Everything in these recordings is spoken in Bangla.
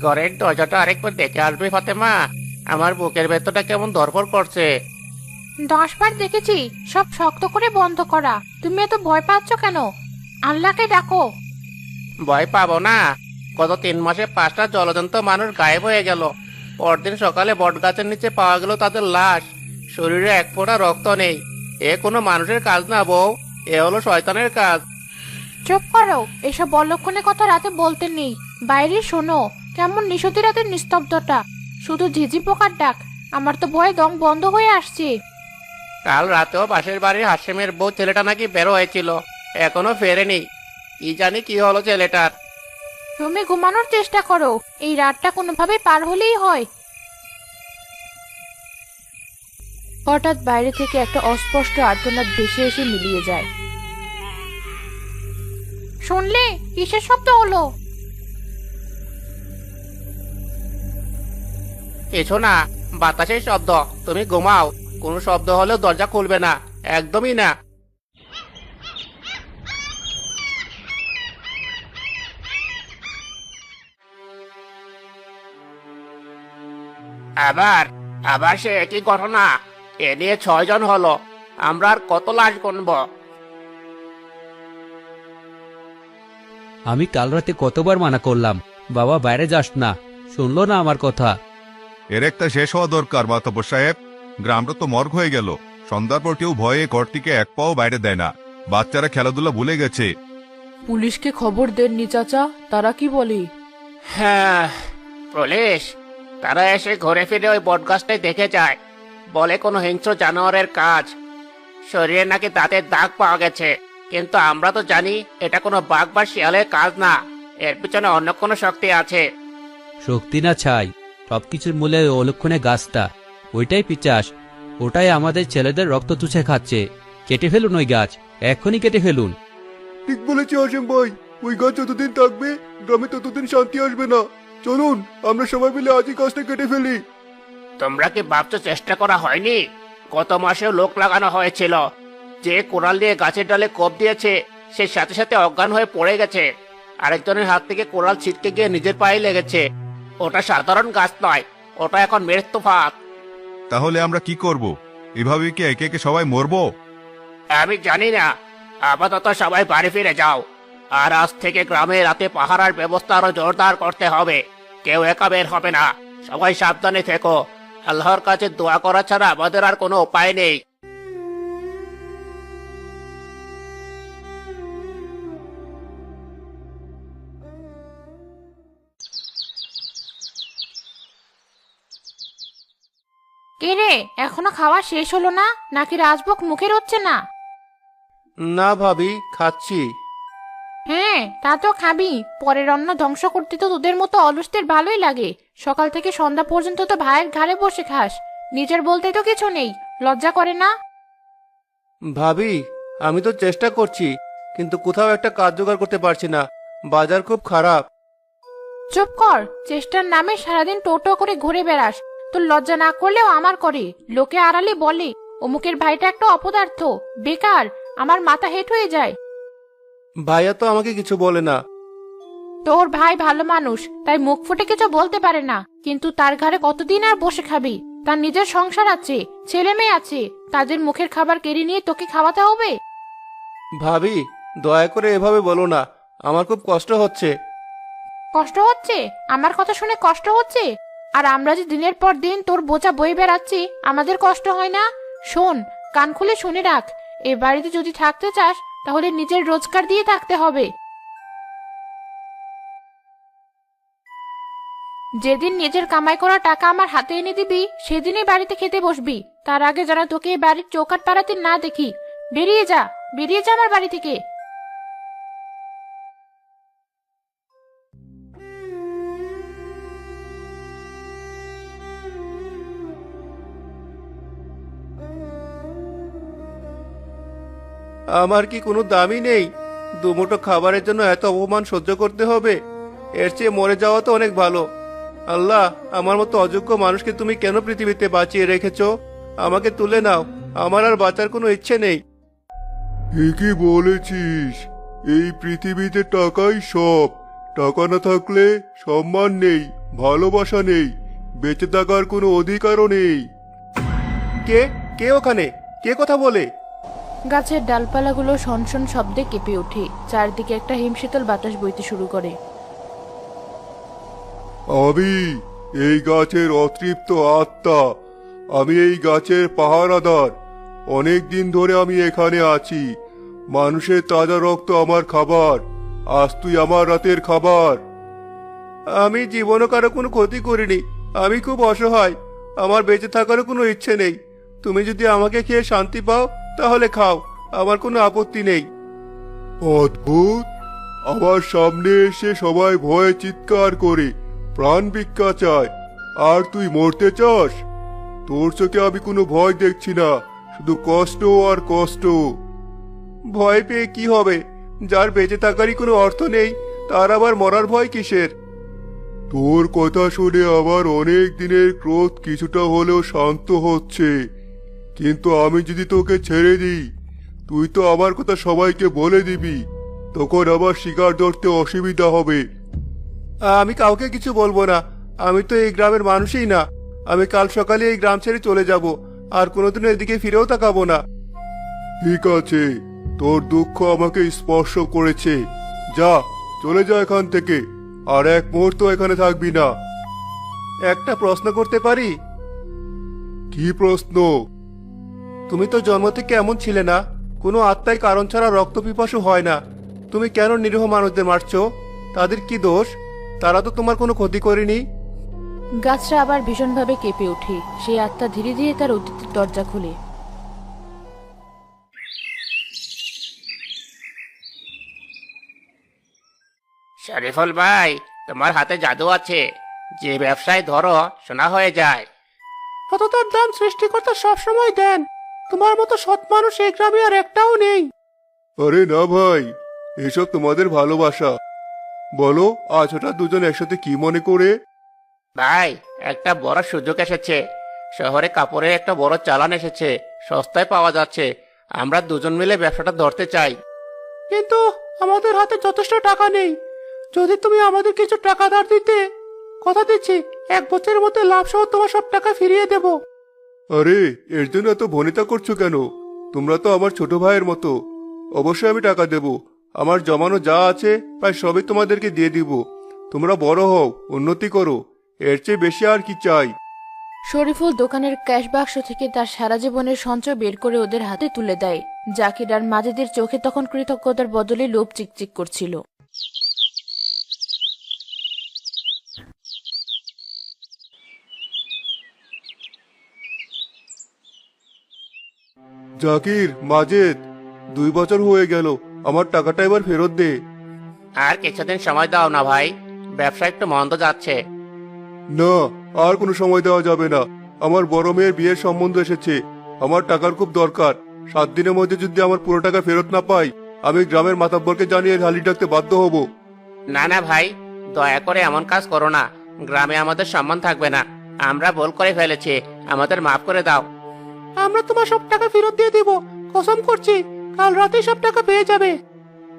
ঘরের দরজাটা আরেকবার দেখে আসবে ফাতেমা। আমার বুকের ভেতরটা কেমন ধড়ফড় করছে। 10 বার দেখেছি, সব শক্ত করে বন্ধ করা। তুমি এত ভয় পাচ্ছ কেন? আল্লাহকে ডাকো। ভয় পাবো না? গত 3 মাসে 5টা জলজন্ত মানুষ গায়েব হয়ে গেল। পরদিন সকালে বটগাছের নিচে পাওয়া গেল তাদের লাশ। শরীরে এক ফোঁটা রক্ত নেই। এ কোনো মানুষের কাজ না বউ, এ হলো শয়তানের কাজ। চুপ করো, এসব অলক্ষণে কথা রাতে বলতে নেই। বাইরে শোনো, কেমন নিশতি রাতের নিস্তব্ধতা, শুধু ঝিঝি পোকার ডাক। আমার তো ভয়ে দম বন্ধ হয়ে আসছে। কাল রাতেও পাশের বাড়ির হাসেমের বউ ছেলেটা নাকি বের হয়েছিল, এখনো ফেরেনি। কি জানি কি হলো ছেলেটার। তুমি ঘুমানোর চেষ্টা করো, এই রাতটা কোনোভাবে পার হলেই হয়। হঠাৎ বাইরে থেকে একটা অস্পষ্ট আর্তনাদ ভেসে এসে মিলিয়ে যায়। শুনলে কিসের শব্দ হলো? কিছু না, বাতাসের শব্দ। তুমি ঘুমাও, কোনো শব্দ হলেও দরজা খুলবে না, একদমই না। আবার আবার সে একই ঘটনা। এ নিয়ে 6 জন হলো। আমরা আর কত লাশ গুনব? আমি কাল রাতে কতবার মানা করলাম, বাবা বাইরে যাস না, শুনলো না আমার কথা। এর একটা শেষ হওয়া দরকার মাতব্বর সাহেব। গ্রামটা তো মর্গ হয়ে গেল। সন্ধ্যার পর কেউ ভয়ে ঘর থেকে এক পাও বাইরে দেয় না। বাচ্চারা খেলাধুলা ভুলে গেছে। পুলিশকে খবর দেননি চাচা? তারা কি বলে? হ্যাঁ, পুলিশ তারা এসে ঘুরে ফিরে ওই বটগাছটাই দেখে যায়। বলে কোনো হিংস্র জানোয়ারের কাজ। শরীরে নাকি দাঁতের দাগ পাওয়া গেছে, কিন্তু আমরা তো জানি এটা কোনো বাঘ বা শিয়ালের কাজ না। এর পিছনে অন্য কোনো শক্তি আছে। শক্তি না ছাই, সবকিছুর মূলে ওই অলক্ষণে গাছটা। ওইটাই পিচাস, ওটাই আমাদের ছেলেদের রক্ত চুষে খাচ্ছে। কেটে ফেলুন ওই গাছ, এক্ষুনি কেটে ফেলুন। ঠিক বলেছি হাসেম ভাই, ওই গাছ যতদিন থাকবে গ্রামে ততদিন শান্তি আসবে না। চলুন আমরা সবাই মিলে আজই গাছটা কেটে ফেলি। তোমরা কি ভাবছো চেষ্টা করা হয়নি? গত মাসেও লোক লাগানো হয়েছিল। যে কোরাল দিয়ে গাছের ডালে কোপ দিয়েছে, সে সাথে সাথে অজ্ঞান হয়ে পড়ে গেছে। আরেকজনের হাত থেকে কোরাল ছিটকে গিয়ে নিজের পায়ে লেগেছে। ওটা সাধারণ গাছ নয়, ওটা এখন মৃত্যু ফাঁদ। তাহলে আমরা কি করব? এভাবে কি একে একে সবাই মরবো? আমি জানি না। আপাতত সবাই বাড়ি ফিরে যাও। আর আজ থেকে গ্রামে রাতে পাহারার ব্যবস্থা আরো জোরদার করতে হবে। কেউ একা বের হবে না। সবাই সাবধানে থেকো। আল্লাহর কাছে দোয়া করা ছাড়া আমাদের আর কোনো উপায় নেই। কে রে, এখনো খাওয়া শেষ হলো না নাকি রাজভোগ মুখে রচ্ছে না? না ভাবি, খাচ্ছি। হ্যাঁ, তা তো খাবি। পরের অন্ন ধ্বংস করতে তো তোদের মতো অলসদের ভালোই লাগে। সকাল থেকে সন্ধ্যা পর্যন্ত তো ভাইয়ের ঘাড়ে বসে খাস, নিজের বলতে তো কিছু নেই। লজ্জা করে না? ভাবি, আমি তো চেষ্টা করছি, কিন্তু কোথাও একটা কাজ জোগাড় করতে পারছি না। বাজার খুব খারাপ। চুপ কর, চেষ্টার নামে সারাদিন টোটো করে ঘুরে বেড়াস। তোর লজ্জা না করলেও আমার করে। লোকে আড়ালে বলে অমুকের ভাইটা একটা অপদার্থ, বেকার। আমার মাথা হেঁট হয়ে যায়। ভাইয়া তো আমাকে কিছু বলে না। তোর ভাই ভালো মানুষ, তাই মুখ ফুটে কিছু বলতে পারে না। কিন্তু তার ঘরে কতদিন আর বসে খাবি? তার নিজের সংসার আছে, ছেলে মেয়ে আছে। তাদের মুখের খাবার কেড়ে নিয়ে তোকে খাওয়াতে হবে? ভাবি, দয়া করে এভাবে বলো না। আমার খুব কষ্ট হচ্ছে। কষ্ট হচ্ছে? আমার কথা শুনে কষ্ট হচ্ছে? আর আমরা যে দিনের পর দিন তোর বোঝা বয়ে বেড়াচ্ছি, আমাদের কষ্ট হয় না? শোন, কান খুলে শুনে রাখ। এ বাড়িতে যদি থাকতে চাস, তাহলে নিজের রোজগার দিয়ে থাকতে হবে। যেদিন নিজের কামাই করা টাকা আমার হাতে এনে দিবি, সেদিনই বাড়িতে খেতে বসবি। তার আগে যেন তোকে এই বাড়ির চৌকাঠ পাড়াতে না দেখি। বেরিয়ে যা, বেরিয়ে যা আমার বাড়ি থেকে। আমার কি কোনো দামই নেই? দুমুঠো খাবারের জন্য এত অপমান সহ্য করতে হবে? এর চেয়ে মরে যাওয়া তো অনেক ভালো। আল্লাহ, আমার মতো অযোগ্য মানুষকে তুমি কেন পৃথিবীতে বাঁচিয়ে রেখেছো? আমাকে তুলে নাও, আমার আর বাঁচার কোনো ইচ্ছে নেই। ঠিকই বলেছিস, এই পৃথিবীতে টাকাই সব। টাকা না থাকলে সম্মান নেই, ভালোবাসা নেই, বেঁচে থাকার কোনো অধিকারও নেই। কে কে ওখানে? কে কথা বলে? গাছের ডালপালাগুলো শনশন শব্দে কেঁপে ওঠে, চারদিকে একটা হিমশীতল বাতাস বইতে শুরু করে। আমি এই গাছের অতৃপ্ত আত্মা, আমি এই গাছের পাহারাদার। অনেক দিন ধরে আমি এখানে আছি। মানুষের তাজা রক্ত আমার খাবার, আজ তুই আমার রাতের খাবার। আমি জীবনও কারো কোনো ক্ষতি করিনি, আমি খুব অসহায়, আমার বেঁচে থাকারও কোনো ইচ্ছে নেই। তুমি যদি আমাকে খেয়ে শান্তি পাও তাহলে খাও, আমার কোনো আপত্তি নেই। অদ্ভুত, আমার সামনে এসে সবাই ভয়ে চিৎকার করে প্রাণ ভিক্ষা চায়, আর তুই মরতে চাস? তোর চোখে আমি কোনো ভয় দেখছি না, শুধু কষ্ট আর কষ্ট। ভয় পেয়ে কি হবে? যার বেঁচে থাকারই কোনো অর্থ নেই, তার আবার মরার ভয় কিসের? তোর কথা শুনে আমার অনেক দিনের ক্রোধ কিছুটা হলেও শান্ত হচ্ছে, কিন্তু আমি যদি তোকে ছেড়ে দিই, তুই তো আমার কথা সবাইকে বলে দিবি, তখন আবার শিকার ধরতে অসুবিধা হবে। আমি কাউকে কিছু বলবো না, আমি তো এই গ্রামের মানুষই না। আমি কাল সকালে এই গ্রাম ছেড়ে চলে যাব, আর কোনোদিনও এদিকে ফিরেও তাকাবো না। ঠিক আছে, তোর দুঃখ আমাকে স্পর্শ করেছে, যা চলে যা এখান থেকে, আর এক মুহূর্ত এখানে থাকবি না। একটা প্রশ্ন করতে পারি? কি প্রশ্ন? তুমি তো জন্ম থেকে এমন ছিলে না, কোনো আত্মাই কারণ ছাড়া রক্ত পিপাসু হয় না। তুমি কেন নিরীহ মানুষদের মারছো? তাদের কি দোষ? তারা তো তোমার কোনো ক্ষতি করেনি। গাছটা আবার ভীষণভাবে কেঁপে ওঠে, সেই আত্মা ধীরে ধীরে তার অতীতের দরজা খুলে। শরীফুল ভাই, তোমার হাতে জাদু আছে, যে ব্যবসায় ধরো সোনা হয়ে যায়। সততার দাম সৃষ্টিকর্তা সবসময় দেন, তোমার মতো সৎ মানুষ এই গ্রামে আর একটাও নেই। আরে না ভাই, এসব তোমাদের ভালোবাসা। বলো, আজ হঠাৎ দুজন একসাথে কি মনে করে? ভাই, একটা বড় সুযোগ এসেছে। শহরে কাপড়ের একটা বড় চালান এসেছে, সস্তায় পাওয়া যাচ্ছে। আমরা দুজন মিলে ব্যবসাটা ধরতে চাই। কিন্তু আমাদের হাতে যথেষ্ট টাকা নেই। যদি তুমি আমাদের কিছু টাকা ধার দিতে, কথা দিচ্ছি 1 বছরের মধ্যে লাভ সহ তোমার সব টাকা ফিরিয়ে দেব। আরে, এর জন্য এত ভনিতা করছো কেন? তোমরা তো আমার ছোট ভাইয়ের মতো। অবশ্যই আমি টাকা দেব। আমার জমানো যা আছে প্রায় সবই তোমাদেরকে দিয়ে দিব। তোমরা বড় হও, উন্নতি করো, এর চেয়ে বেশি আর কি চাই? শরীফুল দোকানের ক্যাশ বাক্স থেকে তার সারা জীবনের সঞ্চয় বের করে ওদের হাতে তুলে দেয়। জাকির আর মাজেদের চোখে তখন কৃতজ্ঞতার বদলে লোভ চিকচিক করছিল। জাকির, মাজেদ, 2 বছর হয়ে গেল, আমার টাকাটা এবার ফেরত দে। আর কিছুদিন সময় দাও না ভাই, ব্যবসা একটু মন্দ যাচ্ছে। না, আর কোনো সময় দেওয়া যাবে না। আমার বড় মেয়ের বিয়ের সম্বন্ধ এসেছে, আমার টাকার খুব দরকার। 7 দিনের মধ্যে যদি আমার পুরো টাকা ফেরত না পাই, আমি গ্রামের মাতাব্বরকে জানিয়ে হালি ডাকতে বাধ্য হব। না না ভাই, দয়া করে এমন কাজ করো না। গ্রামে আমাদের সম্মান থাকবে না। আমরা ভুল করে ফেলেছি, আমাদের মাফ করে দাও। আমরা তোমার সব টাকা ফেরত দিয়ে দিব, কসম করছি। কাল রাতে সব টাকা পেয়ে যাবে।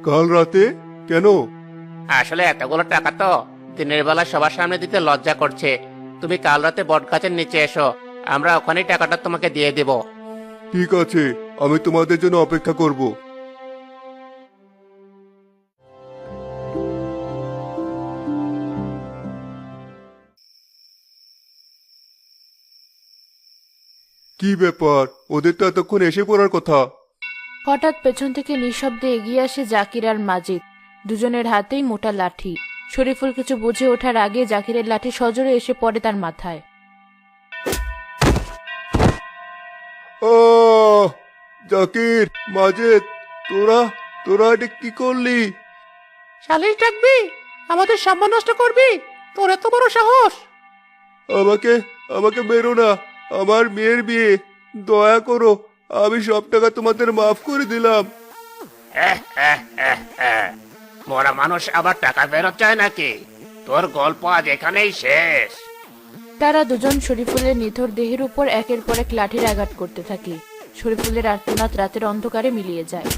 কাল রাতে? কেন? আসলে এতগুলো টাকা তো দিনের বেলা সবার সামনে দিতে লজ্জা করছে। তুমি কাল রাতে বটগাছের নিচে এসো, আমরা ওখানেই টাকাটা তোমাকে দিয়ে দেব। ঠিক আছে, আমি তোমাদের জন্য অপেক্ষা করব। কি ব্যাপার? ওদের তো এতক্ষণ এসে পড়ার কথা। হঠাৎ পেছন থেকে নিঃশব্দে এগিয়ে আসে জাকির আর মাজিদ, দুজনের হাতেই মোটা লাঠি। শরীফুল কিছু বুঝে ওঠার আগে জাকিরের লাঠি সজোরে এসে পড়ে তার মাথায়। জাকির, মাজেদ, তোরা তোরা এটা কি করলি? শালিশ ডাকবি? আমাদের সম্মান নষ্ট করবি? তোর এত বড় সাহস! আমাকে আমাকে মেরো না, আমার মেয়ের বিয়ে, দয়া করো। আমি সব টাকা তোমাদের মাফ করে দিলাম। মরা মানুষ আবার টাকা ফেরত চায় নাকি? তোর গল্প আজ এখানেই শেষ। তারা দুজন শরীফুলের নিথর দেহের উপর একের পর এক লাঠির আঘাত করতে থাকে। শরীফুলের আর্তনাদ রাতের অন্ধকারে মিলিয়ে যায়।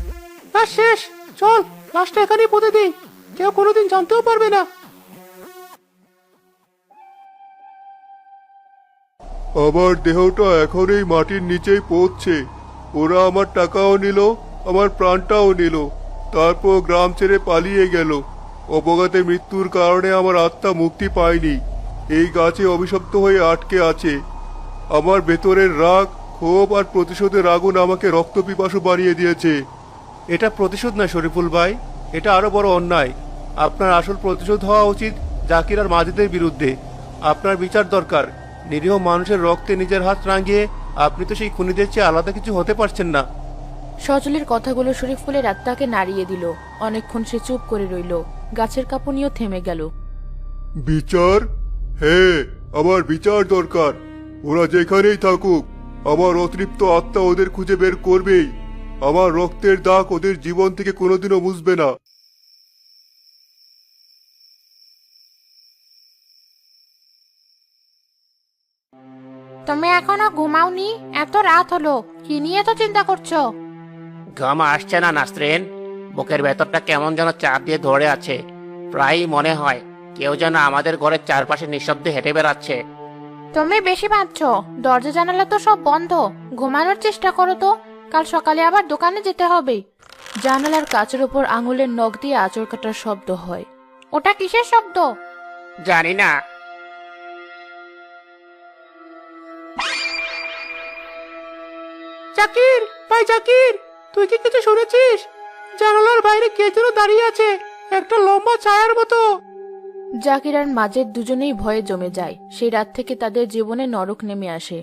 শেষ, চল লাশটা এখানেই পুঁতে দিই, কেউ কোনোদিন জানতেও পারবে না। আমার দেহটা এখন এই মাটির নিচেই পড়ছে। ওরা আমার টাকাও নিল, আমার প্রাণটাও নিল, তারপর গ্রাম ছেড়ে পালিয়ে গেল। অবগাতে মৃত্যুর কারণে আমার আত্মা মুক্তি পায়নি, এই গাছে অভিশপ্ত হয়ে আটকে আছে। আমার ভেতরের রাগ, ক্ষোভ আর প্রতিশোধের আগুন আমাকে রক্তপিপাসু বানিয়ে দিয়েছে। এটা প্রতিশোধ নয় শরীফুল ভাই, এটা আরো বড় অন্যায়। আপনার আসল প্রতিশোধ হওয়া উচিত জাকির আর মাজেদের বিরুদ্ধে। আপনার বিচার দরকার। নিরীহ মানুষের রক্তে নিজের হাত রাঙিয়ে আপনি তো সেই খুনিদের চেয়ে আলাদা কিছু হতে পারছেন না। সজলের কথাগুলো শরীফুলের আত্মাকে নাড়িয়ে দিল। অনেকক্ষণ সে চুপ করে রইল। গাছের কাঁপুনিও থেমে গেল। বিচার? হ্যাঁ, আমার বিচার দরকার। ওরা যেখানেই থাকুক, আমার অতৃপ্ত আত্মা ওদের খুঁজে বের করবেই। আমার রক্তের দাগ ওদের জীবন থেকে কোনোদিনও মুছবে না। তুমি এখনো ঘুমাওনি? এত রাত হলো, কি নিয়ে তো চিন্তা করছো? ঘাম আসছে না নাসরিন, বুকের ভেতরটা কেমন যেন চাপ দিয়ে ধরে আছে। প্রায়ই মনে হয় কেউ যেন আমাদের ঘরের চারপাশে নিঃশব্দে হেঁটে বেড়াচ্ছে। তুমি বেশি ভাবছো। দরজা জানালা তো সব বন্ধ। ঘুমানোর চেষ্টা করো তো, কাল সকালে আবার দোকানে যেতে হবে। জানালার কাচের উপর আঙুলের নখ দিয়ে আঁচড় কাটার শব্দ হয়। ওটা কিসের শব্দ? জানি না। জাকির ভাই, জাকির, তুই কি কিছু শুনেছিস? জানালার বাইরে কে যেন দাঁড়িয়ে আছে, একটা লম্বা ছায়ার মতো। জাকির আর মাজেদ দুজনেই ভয়ে জমে যায়। সেই রাত থেকে তাদের জীবনে নরক নেমে আসে।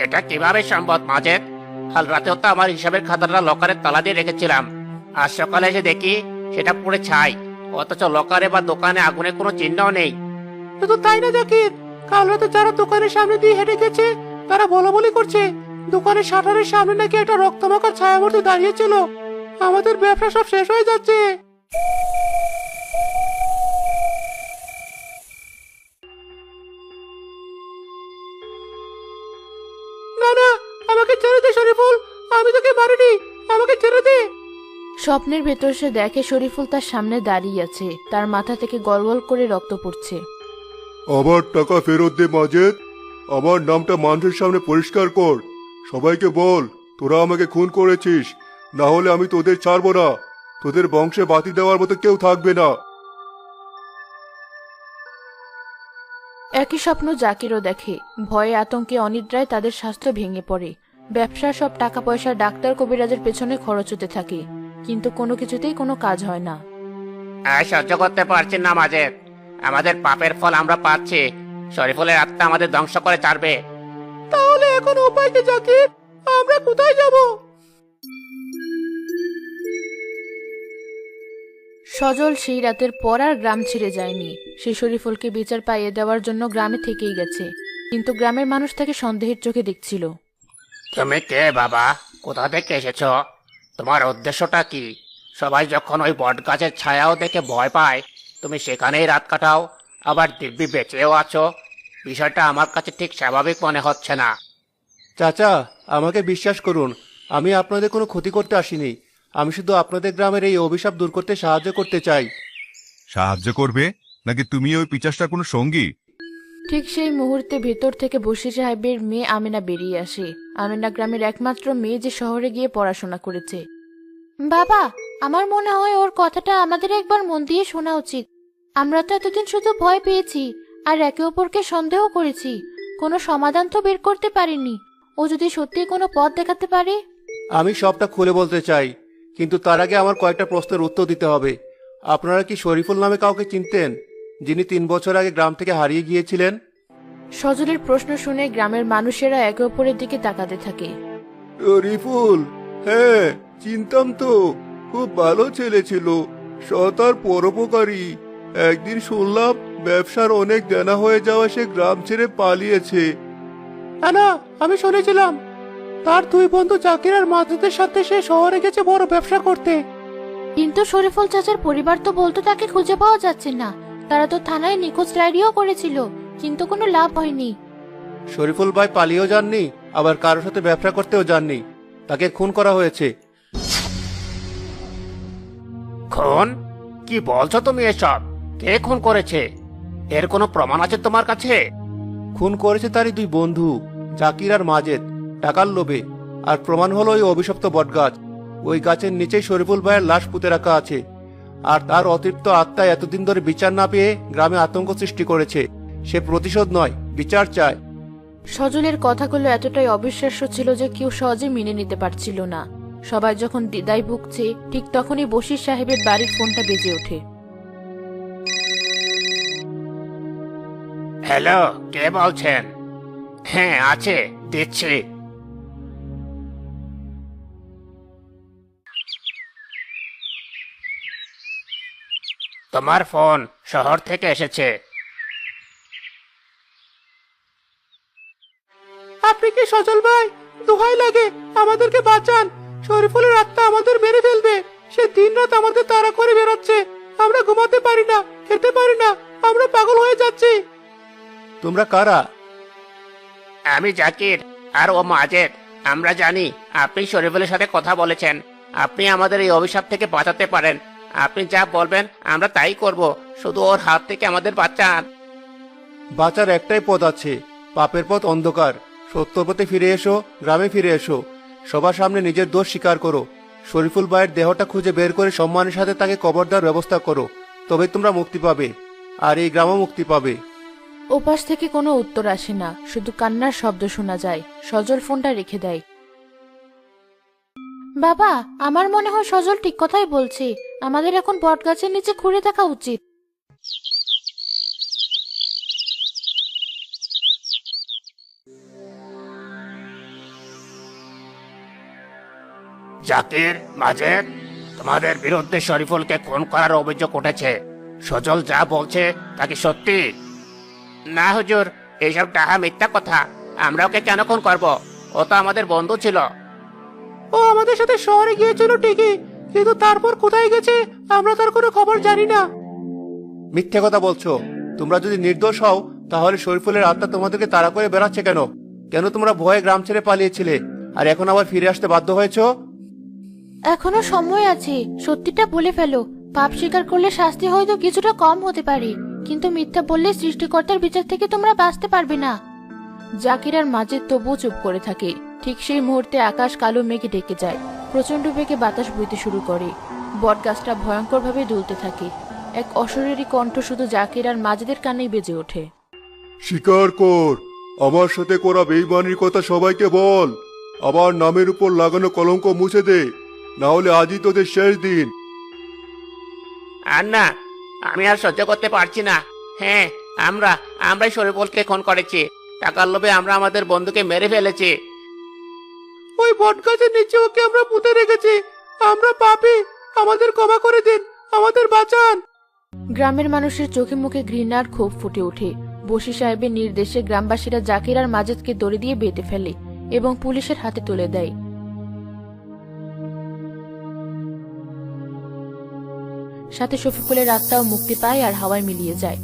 এটা কিভাবে সম্ভব মাজেদ? কাল রাতেও তো আমার হিসাবের খাতাটা লকারের তালা দিয়ে রেখেছিলাম। আজ সকালে এসে দেখি সেটা পুড়ে ছাই, অথচ লকারে বা দোকানে আগুনের কোনো চিহ্নও নেই। শুধু তাই না জাকির, কাল রাতে যারা দোকানের সামনে দিয়ে হেঁটে গেছে তারা বলাবলি করছে দোকানের শাটারের সামনে নাকি একটা রক্তমাখা ছায়ামূর্তি দাঁড়িয়েছিল। আমাদের ব্যবসা সব শেষ হয়ে যাচ্ছে। না না, আমাকে ছেড়ে দে শরীফুল, আমি তোকে মারিনি, আমাকে ছেড়ে দে। স্বপ্নের ভেতর সে দেখে শরীফুল তার সামনে দাঁড়িয়ে আছে। তার মাথা থেকে গলগল করে রক্ত পড়ছে। আমার টাকা ফেরত দে মাজেদ। আমার নামটা মানুষের সামনে পরিষ্কার কর। সবাইকে বল তোরা আমাকে খুন করেছিস, না হলে আমি তোদের ছাড়বো না। তোদের বংশে বাতি দেওয়ার মতো কেউ থাকবে না। একই স্বপ্ন জাকিরও দেখে। ভয়ে আতঙ্কে অনিদ্রায় তাদের স্বাস্থ্য ভেঙে পড়ে। ব্যবসার সব টাকা পয়সা ডাক্তার কবিরাজের পেছনে খরচ হতে থাকে, কিন্তু কোনো কিছুতেই কোনো কাজ হয় না। আর সহ্য করতে পারছি না মাজেদ, আমাদের পাপের ফল আমরা পাচ্ছি। শরীফুলের আত্মা আমাদের ধ্বংস করে ছাড়বে। তাহলে এখন উপায় কি জাকির? আমরা কোথায় যাব? সজল সেই রাতের পর আর গ্রাম ছেড়ে যায়নি। সে শরীফুলকে বিচার পাইয়ে দেওয়ার জন্য গ্রামে থেকেই গেছে, কিন্তু গ্রামের মানুষ তাকে সন্দেহের চোখে দেখছিল। তুমি কে বাবা? কোথা থেকে এসেছো? তোমার উদ্দেশ্যটা কি? সবাই যখন ওই বট গাছের ছায়াও দেখে ভয় পায়, তুমি সেখানেই রাত কাটাও, আবার দিব্যি বেঁচেও আছো। বিষয়টা আমার কাছে ঠিক স্বাভাবিক মনে হচ্ছে না। চাচা, আমাকে বিশ্বাস করুন, আমি আপনাদের কোনো ক্ষতি করতে আসিনি। আমি শুধু আপনাদের গ্রামের এই অভিশাপ দূর করতে সাহায্য করতে চাই। সাহায্য করবে নাকি তুমি ওই পিচাসটার কোনো সঙ্গী? ঠিক সেই মুহূর্তে ভেতর থেকে বশির সাহেবের মেয়ে আমেনা বেরিয়ে আসে। আমেনা গ্রামের একমাত্র মেয়ে, যে শহরে গিয়ে পড়াশোনা করেছে। বাবা, আমার মনে হয় ওর কথাটা আমাদের একবার মন দিয়ে শোনা উচিত। আমরা তো এতদিন শুধু ভয় পেয়েছি আর একে অপরকে সন্দেহ করেছি, কোনো সমাধান তো বের করতে পারিনি। ও যদি সত্যি কোনো পথ দেখাতে পারে। আমি সবটা খুলে বলতে চাই, কিন্তু তার আগে আমার কয়েকটা প্রশ্নের উত্তর দিতে হবে। আপনারা কি শরীফুল নামে কাউকে চিনতেন, যিনি 3 বছর আগে গ্রাম থেকে হারিয়ে গিয়েছিলেন? সজলের প্রশ্ন শুনে গ্রামের মানুষেরা একে অপরের দিকে তাকাতে থাকে। শরীফুল? হ্যাঁ, চিনতাম তো। খুব ভালো ছেলে ছিল, সৎ আর পরোপকারী। একদিন শুনলাম ব্যবসার অনেক দেনা হয়ে যাওয়া সে গ্রাম ছেড়ে পালিয়েছে। না, আমি শুনেছিলাম তার 2 বন্ধু জাকির আর মাজেদের সাথে সে শহরে গেছে বড় ব্যবসা করতে। কিন্তু শরীফুল চাচার পরিবার তো বলতো তাকে খুঁজে পাওয়া যাচ্ছে না। তারা তো থানায় নিখোঁজ ডায়েরিও করেছিল, কিন্তু কোনো লাভ হয়নি। শরীফুল ভাই পালিয়েও যাননি, আবার কারোর সাথে ব্যবসা করতেও যাননি। তাকে খুন করা হয়েছে। খুন? কি বলছো তুমি এসব? কে খুন করেছে? এর কোনো প্রমাণ আছে তোমার কাছে? খুন করেছে তারই দুই বন্ধু, জাকির আর মাজেদ, টাকার লোভে। আর প্রমাণ হলো ওই অভিশপ্ত বটগাছ। ওই গাছের নিচেই শরীফুল ভাইয়ের লাশ পুঁতে রাখা আছে। আর তার অতৃপ্ত আত্মা এতদিন ধরে বিচার না পেয়ে গ্রামে আতঙ্ক সৃষ্টি করেছে। সে প্রতিশোধ নয়, বিচার চায়। সজলের কথাগুলো এতটাই অবিশ্বাস্য ছিল যে কেউ সহজে মেনে নিতে পারছিল না। সবাই যখন দ্বিধায় ভুগছে, ঠিক তখনই বশির সাহেবের বাড়ির ফোনটা বেজে ওঠে। হ্যালো, কে বলছেন? হ্যাঁ আছে, দিচ্ছি। তোমার ফোন শহর থেকে এসেছে। আপনি কি সজল ভাই? দোহাই লাগে, আমাদেরকে বাঁচান। শরীফুলের আত্মা আমাদের মেরে ফেলবে। সে দিনরাত আমাদের তাড়া করে বেরোচ্ছে। আমরা ঘুমাতে পারি না, খেতে পারি না, আমরা পাগল হয়ে যাচ্ছি। তোমরা কারা? আমি জাকির আর ও মাজেদ। আমরা জানি আপনি শরীফুলের সাথে কথা বলেছেন। আপনি আমাদের এই অভিশাপ থেকে বাঁচাতে পারেন। আপনি যা বলবেন আমরা তাই করব। শুধু ওর হাত থেকে আমাদের বাঁচান। বাঁচার একটাই পথ আছে, পাপের পথ অন্ধকার। সত্যর পথে ফিরে এসো, গ্রামে ফিরে এসো। সবার সামনে নিজের দোষ স্বীকার করো। শরীফুল ভাইয়ের দেহটা খুঁজে বের করে সম্মানের সাথে তাকে কবর দেওয়ার ব্যবস্থা করো। তবে তোমরা মুক্তি পাবে, আর এই গ্রামও মুক্তি পাবে। ওপাশ থেকে কোনো উত্তর আসে না, শুধু কান্নার শব্দ শোনা যায়। সজল ফোনটা রেখে দেয়। বাবা, আমার মনে হয় সজল ঠিক কথাই বলছে। আমাদের এখন বটগাছের নিচে ঘুরে থাকা উচিত। জাকির, মাজেদ, তোমাদের বিরুদ্ধে শরীফুলকে খুন করার অভিযোগ উঠেছে। সজল যা বলছে তা কি সত্যি? না হুজুর, এইসব টাহা মিথ্যা কথা। আমরা ওকে কেন খুন করব? ও তো আমাদের বন্ধু ছিল। ও আমাদের সাথে শহরে গিয়েছিল ঠিকই, কিন্তু তারপর কোথায় গেছে আমরা তার কোনো খবর জানি না। মিথ্যে কথা বলছো। তোমরা যদি নির্দোষ হও, তাহলে শরীফুলের আত্মা তোমাদেরকে তাড়া করে বেড়াচ্ছে কেন? কেন তোমরা ভয়ে গ্রাম ছেড়ে পালিয়েছিলে, আর এখন আবার ফিরে আসতে বাধ্য হয়েছো? এখনো সময় আছে, সত্যিটা বলে ফেলো। পাপ স্বীকার করলে শাস্তি হয়তো কিছুটা কম হতে পারে, কিন্তু মিথ্যা বললে সৃষ্টিকর্তার বিচার থেকে তোমরা বাঁচতে পারবে না। জাকির আর মাজেদ তবুও চুপ করে থাকে। ঠিক সেই মুহূর্তে আকাশ কালো মেঘে ঢেকে যায়। প্রচন্ড বেগে বাতাস বইতে শুরু করে। বটগাছটা ভয়ঙ্করভাবে দুলতে থাকে। এক অশরীরী কণ্ঠ শুধু জাকির আর মাজেদের কানেই বেজে ওঠে। স্বীকার কর, আমার সাথে করা বেইমানির কথা সবাইকে বল। আবার নামের উপর লাগানো কলঙ্ক মুছে দে, না হলে আজই তোদের শেষ দিন। আর না, আমি আর সহ্য করতে পারছি না। হ্যাঁ, আমরাই শরীফুলকে খুন করেছি। টাকার লোভে আমরা আমাদের বন্ধুকে মেরে ফেলেছি। ওই বটগাছের নিচে ওকে আমরা পুঁতে রেখেছি। আমরা পাপী, আমাদের ক্ষমা করে দিন, আমাদের বাঁচান। গ্রামের মানুষের চোখে মুখে ঘৃণার ক্ষোভ ফুটে ওঠে। বশির সাহেবের নির্দেশে গ্রামবাসীরা জাকির আর মাজেদকে দড়ি দিয়ে বেঁধে ফেলে এবং পুলিশের হাতে তুলে দেয়। সাথে শফিকুলের আত্মাও মুক্তি পায় আর হাওয়ায় মিলিয়ে যায়।